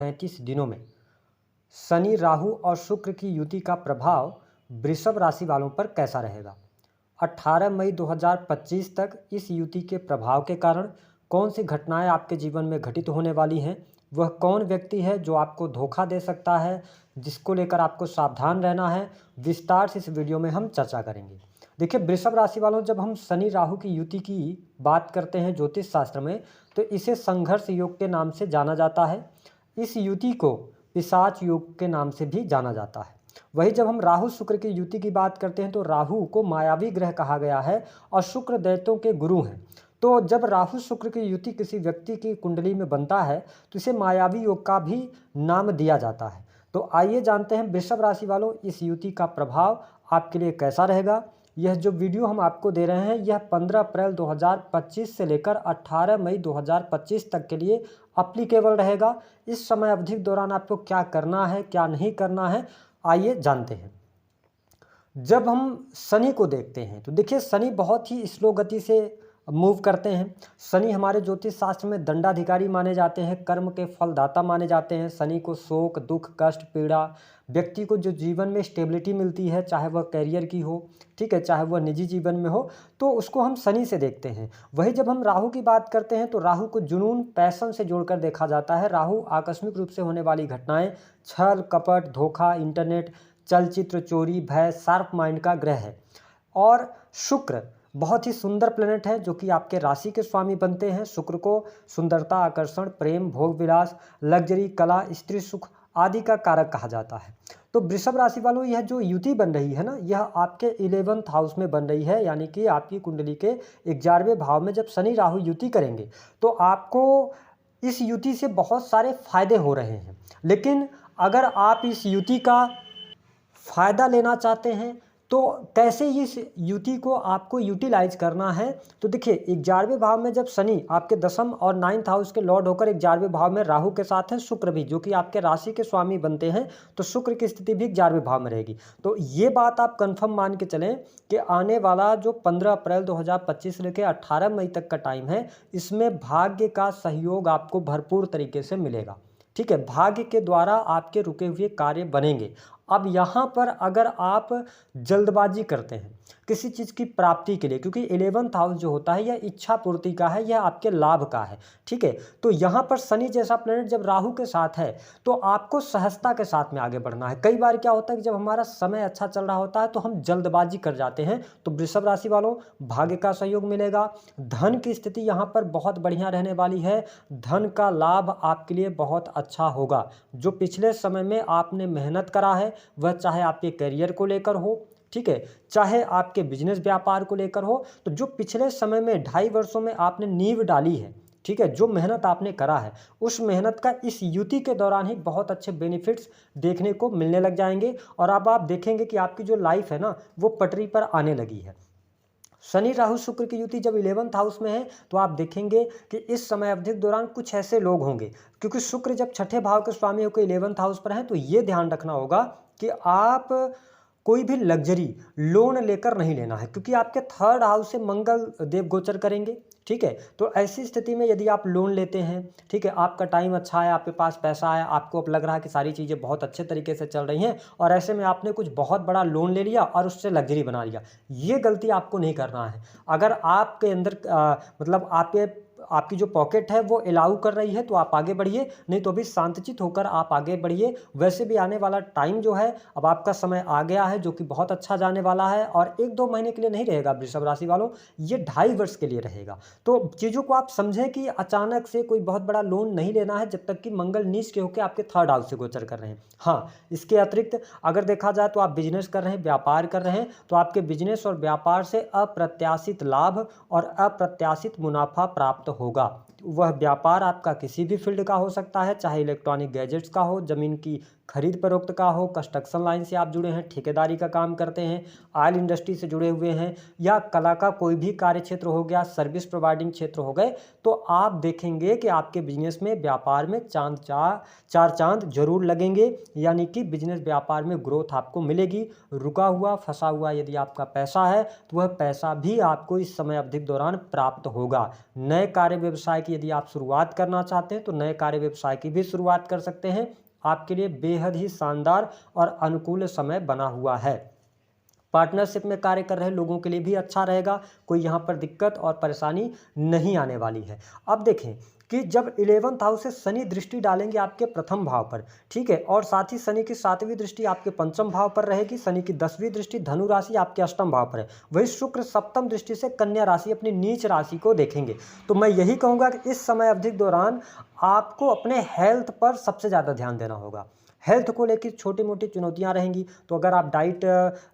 35 दिनों में शनि, राहु और शुक्र की युति का प्रभाव वृषभ राशि वालों पर कैसा रहेगा। 18 मई 2025 तक इस युति के प्रभाव के कारण कौन सी घटनाएं आपके जीवन में घटित होने वाली हैं, वह कौन व्यक्ति है जो आपको धोखा दे सकता है, जिसको लेकर आपको सावधान रहना है, विस्तार से इस वीडियो में हम चर्चा करेंगे। देखिए, वृषभ राशि वालों, जब हम शनि राहु की युति की बात करते हैं ज्योतिष शास्त्र में, तो इसे संघर्ष योग के नाम से जाना जाता है। इस युति को पिशाच योग के नाम से भी जाना जाता है। वही जब हम राहु शुक्र की युति की बात करते हैं तो राहु को मायावी ग्रह कहा गया है और शुक्र दैत्यों के गुरु हैं। तो जब राहु शुक्र की युति किसी व्यक्ति की कुंडली में बनता है तो इसे मायावी योग का भी नाम दिया जाता है। तो आइए जानते हैं वृषभ राशि वालों, इस युति का प्रभाव आपके लिए कैसा रहेगा। यह जो वीडियो हम आपको दे रहे हैं यह 15 अप्रैल 2025 से लेकर 18 मई 2025 तक के लिए एप्लीकेबल रहेगा। इस समय अवधि के दौरान आपको क्या करना है, क्या नहीं करना है, आइए जानते हैं। जब हम शनि को देखते हैं तो देखिए, शनि बहुत ही स्लो गति से मूव करते हैं। शनि हमारे ज्योतिष शास्त्र में दंडाधिकारी माने जाते हैं, कर्म के फलदाता माने जाते हैं। शनि को शोक, दुख, कष्ट, पीड़ा, व्यक्ति को जो जीवन में स्टेबिलिटी मिलती है, चाहे वह कैरियर की हो, ठीक है, चाहे वह निजी जीवन में हो, तो उसको हम शनि से देखते हैं। वही जब हम राहु की बात करते हैं तो राहु को जुनून, पैशन से जोड़कर देखा जाता है। राहु आकस्मिक रूप से होने वाली घटनाएं, छल कपट, धोखा, इंटरनेट, चलचित्र, चोरी, भय, शार्प माइंड का ग्रह है। और शुक्र बहुत ही सुंदर प्लेनेट है जो कि आपके राशि के स्वामी बनते हैं। शुक्र को सुंदरता, आकर्षण, प्रेम, भोग विलास, लग्जरी, कला, स्त्री सुख आदि का कारक कहा जाता है। तो वृषभ राशि वालों, यह जो युति बन रही है ना, यह आपके 11th हाउस में बन रही है, यानी कि आपकी कुंडली के 11वें भाव में जब शनि राहु युति करेंगे तो आपको इस युति से बहुत सारे फायदे हो रहे हैं। लेकिन अगर आप इस युति का फायदा लेना चाहते हैं तो कैसे इस युति को आपको यूटिलाइज करना है, तो देखिए 11वें भाव में जब शनि आपके 10th और 9th हाउस के लॉर्ड होकर 11वें भाव में राहु के साथ हैं, शुक्र भी जो कि आपके राशि के स्वामी बनते हैं, तो शुक्र की स्थिति भी 11वें भाव में रहेगी। तो ये बात आप कंफर्म मान के चलें कि आने वाला जो 15 अप्रैल 2025 से लेकर 18 मई तक का टाइम है, इसमें भाग्य का सहयोग आपको भरपूर तरीके से मिलेगा। ठीक है, भाग्य के द्वारा आपके रुके हुए कार्य बनेंगे। अब यहाँ पर अगर आप जल्दबाजी करते हैं किसी चीज़ की प्राप्ति के लिए, क्योंकि 11th हाउस जो होता है यह इच्छा पूर्ति का है, यह आपके लाभ का है, ठीक है। तो यहाँ पर शनि जैसा प्लेनेट जब राहु के साथ है तो आपको सहजता के साथ में आगे बढ़ना है। कई बार क्या होता है कि जब हमारा समय अच्छा चल रहा होता है तो हम जल्दबाजी कर जाते हैं। तो वृषभ राशि वालों, भाग्य का सहयोग मिलेगा। धन की स्थिति यहाँ पर बहुत बढ़िया रहने वाली है। धन का लाभ आपके लिए बहुत अच्छा होगा। जो पिछले समय में आपने मेहनत करा है, वह चाहे आपके करियर को लेकर हो, ठीक है, चाहे आपके बिजनेस व्यापार को लेकर हो, तो जो पिछले समय में 2.5 वर्षों में आपने नींव डाली है, ठीक है, जो मेहनत आपने करा है, उस मेहनत का इस युति के दौरान ही बहुत अच्छे बेनिफिट्स देखने को मिलने लग जाएंगे। और अब आप देखेंगे कि आपकी जो लाइफ है ना, वो पटरी पर आने लगी है। शनि राहु शुक्र की युति जब 11th हाउस में है तो आप देखेंगे कि इस समय अवधि के दौरान कुछ ऐसे लोग होंगे, क्योंकि शुक्र जब छठे भाव के स्वामी होकर 11th हाउस पर हैं, तो ये ध्यान रखना होगा कि आप कोई भी लग्जरी लोन लेकर नहीं लेना है, क्योंकि आपके 3rd हाउस से मंगल देव गोचर करेंगे, ठीक है। तो ऐसी स्थिति में यदि आप लोन लेते हैं, ठीक है, आपका टाइम अच्छा है, आपके पास पैसा है, आपको अब लग रहा है कि सारी चीज़ें बहुत अच्छे तरीके से चल रही हैं, और ऐसे में आपने कुछ बहुत बड़ा लोन ले लिया और उससे लग्जरी बना लिया, ये गलती आपको नहीं करना है। अगर आपके अंदर मतलब आपकी जो पॉकेट है वो अलाउ कर रही है तो आप आगे बढ़िए, नहीं तो भी शांतचित होकर आप आगे बढ़िए। वैसे भी आने वाला टाइम जो है, अब आपका समय आ गया है जो कि बहुत अच्छा जाने वाला है, और 1-2 महीने के लिए नहीं रहेगा वृषभ राशि वालों, ये 2.5 वर्ष के लिए रहेगा। तो चीज़ों को आप समझें कि अचानक से कोई बहुत बड़ा लोन नहीं लेना है जब तक कि मंगल नीच के होकर आपके 3rd हाउस से गोचर कर रहे हैं। हाँ, इसके अतिरिक्त अगर देखा जाए तो आप बिजनेस कर रहे हैं, व्यापार कर रहे हैं, तो आपके बिजनेस और व्यापार से अप्रत्याशित लाभ और अप्रत्याशित मुनाफा प्राप्त होगा। वह व्यापार आपका किसी भी फील्ड का हो सकता है, चाहे इलेक्ट्रॉनिक गैजेट्स का हो, जमीन की खरीद फरोख्त का हो, कंस्ट्रक्शन लाइन से आप जुड़े हैं, ठेकेदारी का काम करते हैं, ऑयल इंडस्ट्री से जुड़े हुए हैं, या कला का कोई भी कार्य क्षेत्र हो गया, सर्विस प्रोवाइडिंग क्षेत्र हो गए, तो आप देखेंगे कि आपके बिजनेस में, व्यापार में चार चांद जरूर लगेंगे, यानी कि बिजनेस व्यापार में ग्रोथ आपको मिलेगी। रुका हुआ फंसा हुआ यदि आपका पैसा है तो वह पैसा भी आपको इस समय अवधि के दौरान प्राप्त होगा। नए कार्य व्यवसाय की की यदि आप शुरुआत करना चाहते हैं तो नए कार्य व्यवसाय की भी शुरुआत कर सकते हैं। आपके लिए बेहद ही शानदार और अनुकूल समय बना हुआ है। पार्टनरशिप में कार्य कर रहे लोगों के लिए भी अच्छा रहेगा, कोई यहाँ पर दिक्कत और परेशानी नहीं आने वाली है। अब देखें कि जब 11th हाउस से शनि दृष्टि डालेंगे आपके प्रथम भाव पर, ठीक है, और साथ ही शनि की 7वीं दृष्टि आपके पंचम भाव पर रहेगी, शनि की 10वीं दृष्टि धनु राशि आपके अष्टम भाव पर है, वही शुक्र सप्तम दृष्टि से कन्या राशि अपनी नीच राशि को देखेंगे। तो मैं यही कहूँगा कि इस समय अवधि के दौरान आपको अपने हेल्थ पर सबसे ज़्यादा ध्यान देना होगा। हेल्थ को लेकर छोटी मोटी चुनौतियां रहेंगी, तो अगर आप डाइट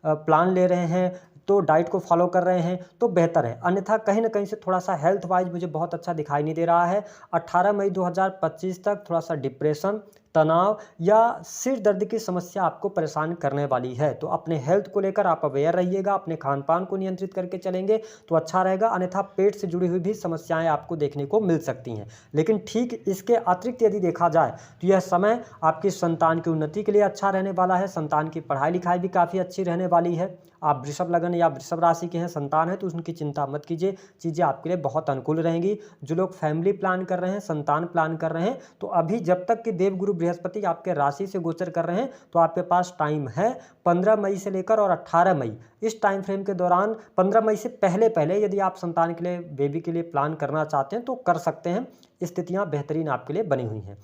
प्लान ले रहे हैं तो डाइट को फॉलो कर रहे हैं तो बेहतर है, अन्यथा कहीं ना कहीं से थोड़ा सा हेल्थ वाइज मुझे बहुत अच्छा दिखाई नहीं दे रहा है। 18 मई 2025 तक थोड़ा सा डिप्रेशन, तनाव या सिर दर्द की समस्या आपको परेशान करने वाली है। तो अपने हेल्थ को लेकर आप अवेयर रहिएगा, अपने खान पान को नियंत्रित करके चलेंगे तो अच्छा रहेगा, अन्यथा पेट से जुड़ी हुई भी समस्याएं आपको देखने को मिल सकती हैं। लेकिन ठीक इसके अतिरिक्त यदि देखा जाए तो यह समय आपकी संतान की उन्नति के लिए अच्छा रहने वाला है। संतान की पढ़ाई लिखाई भी काफ़ी अच्छी रहने वाली है। आप वृषभ लग्न या वृषभ राशि के हैं, संतान है तो उनकी चिंता मत कीजिए, चीज़ें आपके लिए बहुत अनुकूल रहेंगी। जो लोग फैमिली प्लान कर रहे हैं, संतान प्लान कर रहे हैं, तो अभी जब तक कि देवगुरु बृहस्पति आपके राशि से गोचर कर रहे हैं तो आपके पास टाइम है। 15 मई से लेकर और 18 मई इस टाइम फ्रेम के दौरान, 15 मई से पहले पहले यदि आप संतान के लिए, बेबी के लिए प्लान करना चाहते हैं तो कर सकते हैं। स्थितियाँ बेहतरीन आपके लिए बनी हुई हैं।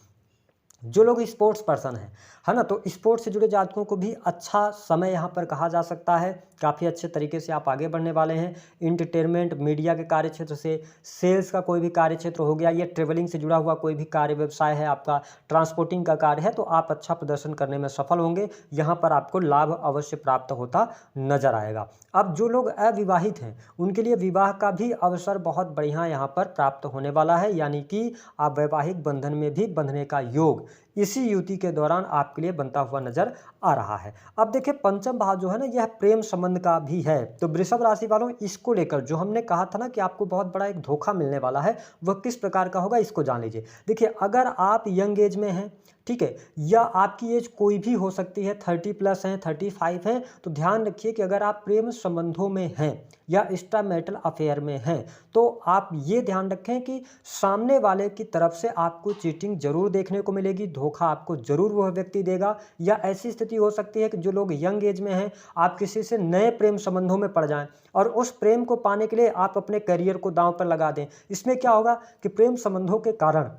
जो लोग स्पोर्ट्स पर्सन हैं, है ना, तो स्पोर्ट्स से जुड़े जातकों को भी अच्छा समय यहाँ पर कहा जा सकता है। काफ़ी अच्छे तरीके से आप आगे बढ़ने वाले हैं। इंटरटेनमेंट, मीडिया के कार्य क्षेत्र से, सेल्स का कोई भी कार्य क्षेत्र हो गया, या ट्रेवलिंग से जुड़ा हुआ कोई भी कार्य व्यवसाय है आपका, ट्रांसपोर्टिंग का कार्य है, तो आप अच्छा प्रदर्शन करने में सफल होंगे। यहाँ पर आपको लाभ अवश्य प्राप्त होता नजर आएगा। अब जो लोग अविवाहित हैं उनके लिए विवाह का भी अवसर बहुत बढ़िया यहाँ पर प्राप्त होने वाला है, यानी कि आप वैवाहिक बंधन में भी बंधने का योग इसी युति के दौरान आपके लिए बनता हुआ नजर आ रहा है। अब देखिए पंचम भाव जो है ना, यह प्रेम संबंध का भी है। तो वृषभ राशि वालों, इसको लेकर जो हमने कहा था ना कि आपको बहुत बड़ा एक धोखा मिलने वाला है, वह किस प्रकार का होगा इसको जान लीजिए। देखिए अगर आप यंग एज में हैं, ठीक है, या आपकी एज कोई भी हो सकती है, 30+ हैं, 35 हैं, तो ध्यान रखिए कि अगर आप प्रेम संबंधों में हैं या एक्स्ट्रा मैरिटल अफेयर में हैं तो आप ये ध्यान रखें कि सामने वाले की तरफ से आपको चीटिंग जरूर देखने को मिलेगी, धोखा आपको जरूर वह व्यक्ति देगा। या ऐसी स्थिति हो सकती है कि जो लोग यंग एज में हैं, आप किसी से नए प्रेम संबंधों में पड़ जाएं और उस प्रेम को पाने के लिए आप अपने करियर को दांव पर लगा दें। इसमें क्या होगा कि प्रेम संबंधों के कारण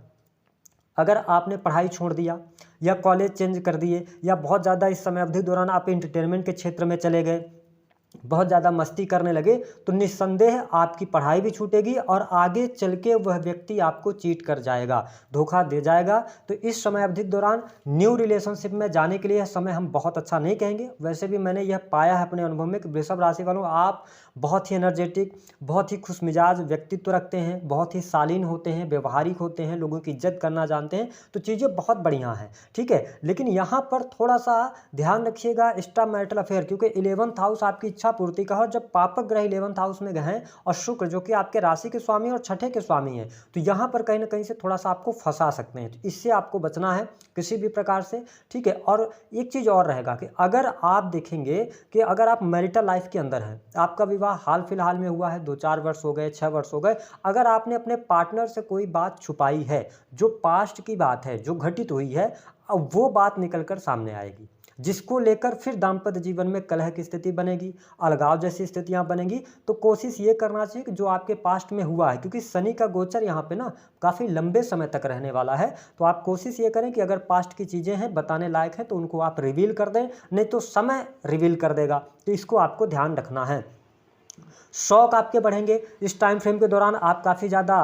अगर आपने पढ़ाई छोड़ दिया या कॉलेज चेंज कर दिए, या बहुत ज़्यादा इस समय अवधि दौरान आप एंटरटेनमेंट के क्षेत्र में चले गए, बहुत ज़्यादा मस्ती करने लगे, तो निस्संदेह आपकी पढ़ाई भी छूटेगी और आगे चल के वह व्यक्ति आपको चीट कर जाएगा, धोखा दे जाएगा। तो इस समय अवधि के दौरान न्यू रिलेशनशिप में जाने के लिए यह समय हम बहुत अच्छा नहीं कहेंगे। वैसे भी मैंने यह पाया है अपने अनुभव में कि वृषभ राशि वालों, आप बहुत ही एनर्जेटिक, बहुत ही खुशमिजाज व्यक्तित्व रखते हैं, बहुत ही शालीन होते हैं, व्यवहारिक होते हैं, लोगों की इज्जत करना जानते हैं, तो चीज़ें बहुत बढ़िया हैं, ठीक है। लेकिन यहाँ पर थोड़ा सा ध्यान रखिएगा एक्स्ट्रा मैरिटल अफेयर, क्योंकि 11th हाउस आपकी इच्छा पूर्ति का है, और जब पापक ग्रह 11th हाउस में गए और शुक्र जो कि आपके राशि के स्वामी और छठे के स्वामी हैं, तो यहाँ पर कहीं ना कहीं से थोड़ा सा आपको फंसा सकते हैं, तो इससे आपको बचना है किसी भी प्रकार से, ठीक है। और एक चीज़ और रहेगा कि अगर आप देखेंगे कि अगर आप मैरिटल लाइफ के अंदर हैं, आपका विवाह हाल फिलहाल में हुआ है, 2-4 वर्ष हो गए, 6 वर्ष हो गए, अगर आपने अपने पार्टनर से कोई बात छुपाई है, जो पास्ट की बात है, जो घटित हुई है, अब वो बात निकलकर सामने आएगी, जिसको लेकर फिर दाम्पत्य जीवन में कलह की स्थिति बनेगी, अलगाव जैसी स्थितियां बनेगी। तो कोशिश ये करना चाहिए कि जो आपके पास्ट में हुआ है, क्योंकि शनि का गोचर यहाँ पे ना काफ़ी लंबे समय तक रहने वाला है, तो आप कोशिश ये करें कि अगर पास्ट की चीज़ें हैं, बताने लायक है, तो उनको आप रिवील कर दें, नहीं तो समय रिवील कर देगा। तो इसको आपको ध्यान रखना है। शौक आपके बढ़ेंगे इस टाइम फ्रेम के दौरान, आप काफ़ी ज़्यादा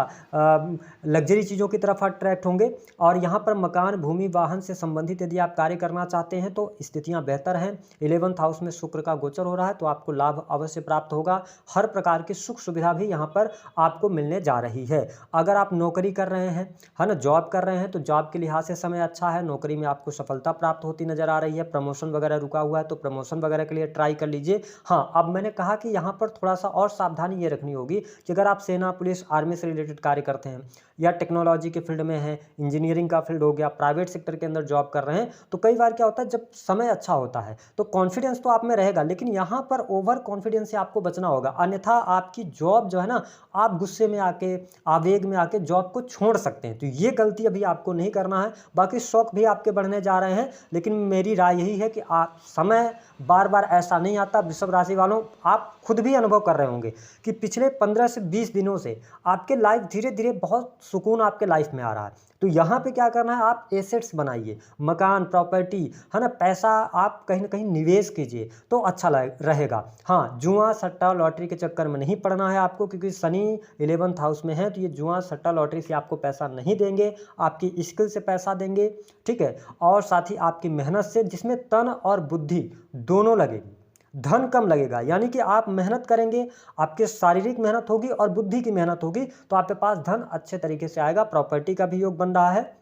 लग्जरी चीज़ों की तरफ अट्रैक्ट होंगे। और यहाँ पर मकान, भूमि, वाहन से संबंधित यदि आप कार्य करना चाहते हैं तो स्थितियाँ बेहतर हैं। 11th हाउस में शुक्र का गोचर हो रहा है, तो आपको लाभ अवश्य प्राप्त होगा। हर प्रकार की सुख सुविधा भी यहाँ पर आपको मिलने जा रही है। अगर आप नौकरी कर रहे हैं, है ना, जॉब कर रहे हैं, तो जॉब के लिहाज से समय अच्छा है, नौकरी में आपको सफलता प्राप्त होती नजर आ रही है। प्रमोशन वगैरह रुका हुआ है तो प्रमोशन वगैरह के लिए ट्राई कर लीजिए। हाँ, अब मैंने कहा कि यहाँ पर थोड़ा सा और सावधानी ये रखनी होगी कि अगर आप सेना, पुलिस, आर्मी से रिलेटेड कार्य करते हैं या टेक्नोलॉजी के फील्ड में हैं, इंजीनियरिंग का फील्ड हो गया, प्राइवेट सेक्टर के अंदर जॉब कर रहे हैं, तो कई बार क्या होता है जब समय अच्छा होता है तो कॉन्फिडेंस तो आप में रहेगा, लेकिन यहाँ पर ओवर कॉन्फिडेंस से आपको बचना होगा, अन्यथा आपकी जॉब जो है ना, आप गुस्से में आके, आवेग में आके जॉब को छोड़ सकते हैं। तो ये गलती अभी आपको नहीं करना है। बाकी शौक भी आपके बढ़ने जा रहे हैं, लेकिन मेरी राय यही है कि आप समय बार बार ऐसा नहीं आता। वृषभ राशि वालों, आप खुद भी अनुभव कर रहे होंगे कि पिछले 15 से 20 दिनों से आपके लाइफ धीरे धीरे बहुत सुकून आपके लाइफ में आ रहा है। तो यहाँ पे क्या करना है, आप एसेट्स बनाइए, मकान, प्रॉपर्टी, है ना, पैसा आप कहीं ना कहीं निवेश कीजिए तो अच्छा रहेगा। हाँ, जुआ, सट्टा, लॉटरी के चक्कर में नहीं पड़ना है आपको, क्योंकि शनि 11th हाउस में है, तो ये जुआ, सट्टा, लॉटरी से आपको पैसा नहीं देंगे, आपकी स्किल से पैसा देंगे, ठीक है, और साथ ही आपकी मेहनत से, जिसमें तन और बुद्धि दोनों लगेगी। धन कम लगेगा, यानी कि आप मेहनत करेंगे, आपके शारीरिक मेहनत होगी और बुद्धि की मेहनत होगी, तो आपके पास धन अच्छे तरीके से आएगा। प्रॉपर्टी का भी योग बन रहा है।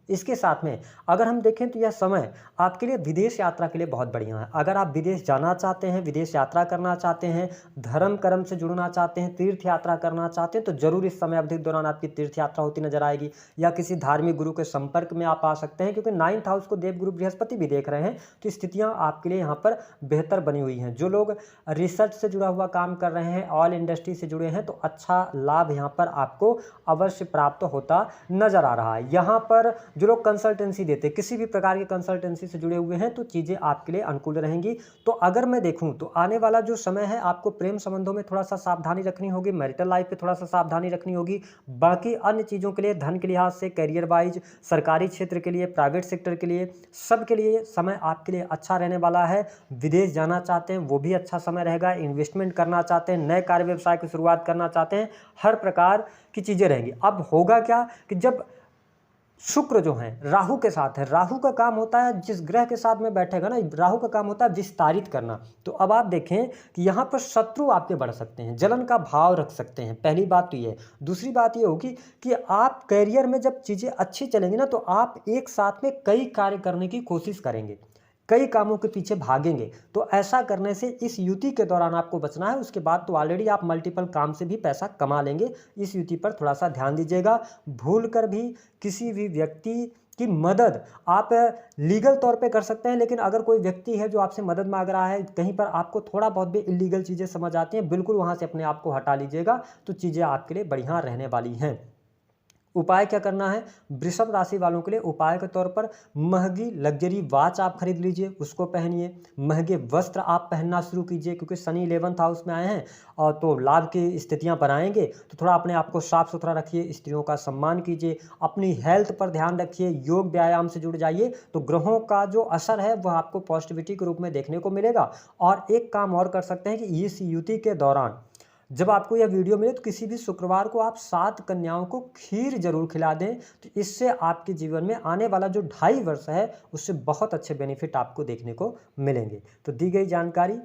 इसके साथ में अगर हम देखें तो यह समय आपके लिए विदेश यात्रा के लिए बहुत बढ़िया है। अगर आप विदेश जाना चाहते हैं, विदेश यात्रा करना चाहते हैं, धर्म कर्म से जुड़ना चाहते हैं, तीर्थ यात्रा करना चाहते हैं, तो जरूर इस समय अवधि के दौरान आपकी तीर्थ यात्रा होती नजर आएगी, या किसी धार्मिक गुरु के संपर्क में आप आ सकते हैं, क्योंकि 9th हाउस को देवगुरु बृहस्पति भी देख रहे हैं। तो स्थितियां आपके लिए यहाँ पर बेहतर बनी हुई हैं। जो लोग रिसर्च से जुड़ा हुआ काम कर रहे हैं, ऑयल इंडस्ट्री से जुड़े हैं, तो अच्छा लाभ यहाँ पर आपको अवश्य प्राप्त होता नजर आ रहा है। यहाँ पर जो लोग कंसल्टेंसी देते हैं, किसी भी प्रकार की कंसल्टेंसी से जुड़े हुए हैं, तो चीज़ें आपके लिए अनुकूल रहेंगी। तो अगर मैं देखूं तो आने वाला जो समय है, आपको प्रेम संबंधों में थोड़ा सा सावधानी रखनी होगी, मैरिटल लाइफ पे थोड़ा सा सावधानी रखनी होगी। बाकी अन्य चीज़ों के लिए, धन के लिहाज से, करियर वाइज, सरकारी क्षेत्र के लिए, प्राइवेट सेक्टर के लिए, सब के लिए समय आपके लिए अच्छा रहने वाला है। विदेश जाना चाहते हैं वो भी अच्छा समय रहेगा, इन्वेस्टमेंट करना चाहते हैं, नए कार्य व्यवसाय की शुरुआत करना चाहते हैं, हर प्रकार की चीज़ें रहेंगी। अब होगा क्या कि जब शुक्र जो है राहु के साथ है, राहु का काम होता है, जिस ग्रह के साथ में बैठेगा ना, राहु का काम होता है विस्तारित करना। तो अब आप देखें कि यहाँ पर शत्रु आपके बढ़ सकते हैं, जलन का भाव रख सकते हैं, पहली बात तो ये। दूसरी बात ये होगी कि आप करियर में जब चीज़ें अच्छी चलेंगी ना, तो आप एक साथ में कई कार्य करने की कोशिश करेंगे, कई कामों के पीछे भागेंगे। तो ऐसा करने से इस युति के दौरान आपको बचना है। उसके बाद तो ऑलरेडी आप मल्टीपल काम से भी पैसा कमा लेंगे। इस युति पर थोड़ा सा ध्यान दीजिएगा। भूल कर भी किसी भी व्यक्ति की मदद आप लीगल तौर पे कर सकते हैं, लेकिन अगर कोई व्यक्ति है जो आपसे मदद मांग रहा है, कहीं पर आपको थोड़ा बहुत भी इलीगल चीज़ें समझ आती हैं, बिल्कुल वहाँ से अपने आप को हटा लीजिएगा, तो चीज़ें आपके लिए बढ़िया रहने वाली हैं। उपाय क्या करना है, वृषभ राशि वालों के लिए उपाय के तौर पर महंगी लग्जरी वॉच आप खरीद लीजिए, उसको पहनिए। महंगे वस्त्र आप पहनना शुरू कीजिए, क्योंकि शनि 11th हाउस में आए हैं और तो लाभ की स्थितियां बनाएंगे। तो थोड़ा अपने आप को साफ सुथरा रखिए, स्त्रियों का सम्मान कीजिए, अपनी हेल्थ पर ध्यान रखिए, योग व्यायाम से जुड़ जाइए। तो ग्रहों का जो असर है वह आपको पॉजिटिविटी के रूप में देखने को मिलेगा। और एक काम और कर सकते हैं कि इस युति के दौरान जब आपको यह वीडियो मिले, तो किसी भी शुक्रवार को आप 7 कन्याओं को खीर जरूर खिला दें। तो इससे आपके जीवन में आने वाला जो 2.5 वर्ष है, उससे बहुत अच्छे बेनिफिट आपको देखने को मिलेंगे। तो दी गई जानकारी